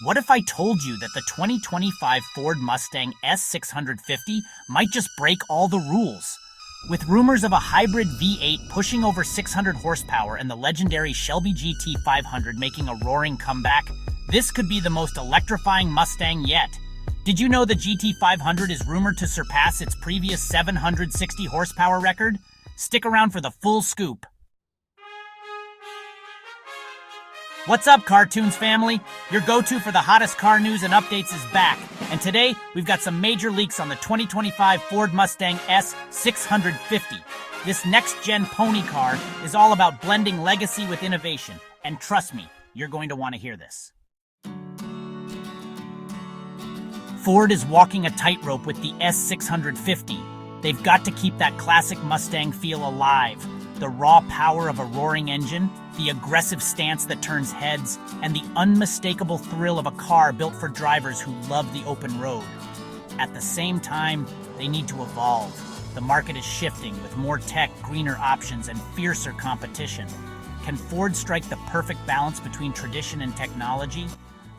What if I told you that the 2025 Ford Mustang S650 might just break all the rules? With rumors of a hybrid V8 pushing over 600 horsepower and the legendary Shelby GT500 making a roaring comeback, this could be the most electrifying Mustang yet. Did you know the GT500 is rumored to surpass its previous 760 horsepower record? Stick around for the full scoop. What's up, Cartoons family? Your go-to for the hottest car news and updates is back. And today, we've got some major leaks on the 2025 Ford Mustang S650. This next-gen pony car is all about blending legacy with innovation. And trust me, you're going to want to hear this. Ford is walking a tightrope with the S650. They've got to keep that classic Mustang feel alive. The raw power of a roaring engine, the aggressive stance that turns heads, and the unmistakable thrill of a car built for drivers who love the open road. At the same time, they need to evolve. The market is shifting with more tech, greener options, and fiercer competition. Can Ford strike the perfect balance between tradition and technology?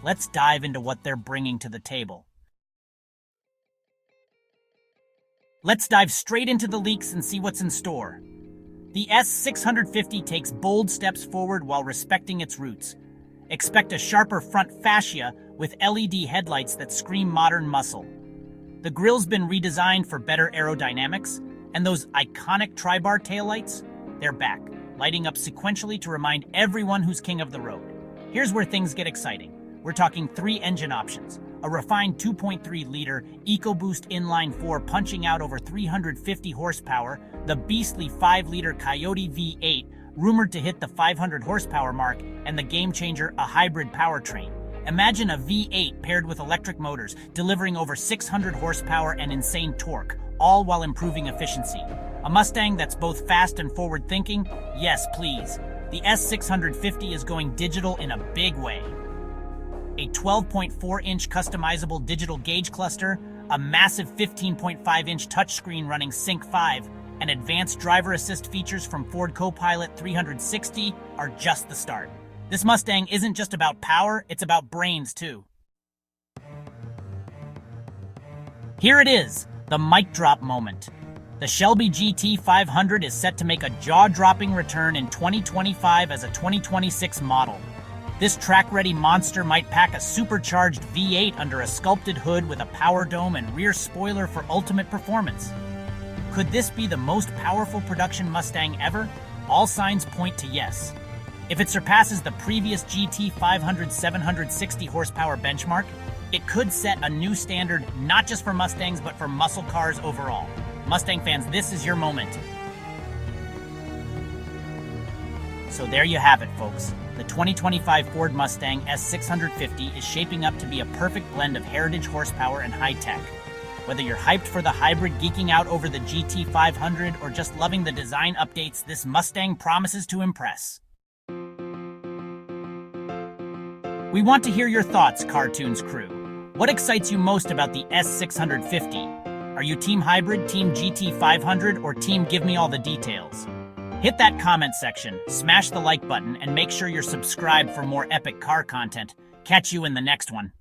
Let's dive into what they're bringing to the table. Let's dive straight into the leaks and see what's in store. The S650 takes bold steps forward while respecting its roots. Expect a sharper front fascia with LED headlights that scream modern muscle. The grille's been redesigned for better aerodynamics, and those iconic tri-bar taillights, they're back, lighting up sequentially to remind everyone who's king of the road. Here's where things get exciting. We're talking 3 engine options. A refined 2.3-liter EcoBoost inline-4 punching out over 350 horsepower, the beastly 5-liter Coyote V8 rumored to hit the 500 horsepower mark, and the game-changer, a hybrid powertrain. Imagine a V8 paired with electric motors, delivering over 600 horsepower and insane torque, all while improving efficiency. A Mustang that's both fast and forward-thinking? Yes, please. The S650 is going digital in a big way. A 12.4-inch customizable digital gauge cluster, a massive 15.5-inch touchscreen running Sync 5, and advanced driver assist features from Ford Copilot 360 are just the start. This Mustang isn't just about power, it's about brains too. Here it is, the mic drop moment. The Shelby GT500 is set to make a jaw-dropping return in 2025 as a 2026 model. This track-ready monster might pack a supercharged V8 under a sculpted hood with a power dome and rear spoiler for ultimate performance. Could this be the most powerful production Mustang ever? All signs point to yes. If it surpasses the previous GT500 760 horsepower benchmark, it could set a new standard not just for Mustangs but for muscle cars overall. Mustang fans, this is your moment. So there you have it, folks. The 2025 Ford Mustang S650 is shaping up to be a perfect blend of heritage horsepower and high-tech. Whether you're hyped for the hybrid, geeking out over the GT500, or just loving the design updates, this Mustang promises to impress. We want to hear your thoughts, Cartoons crew. What excites you most about the S650? Are you Team Hybrid, Team GT500, or Team Give Me All the Details? Hit that comment section, smash the like button, and make sure you're subscribed for more epic car content. Catch you in the next one.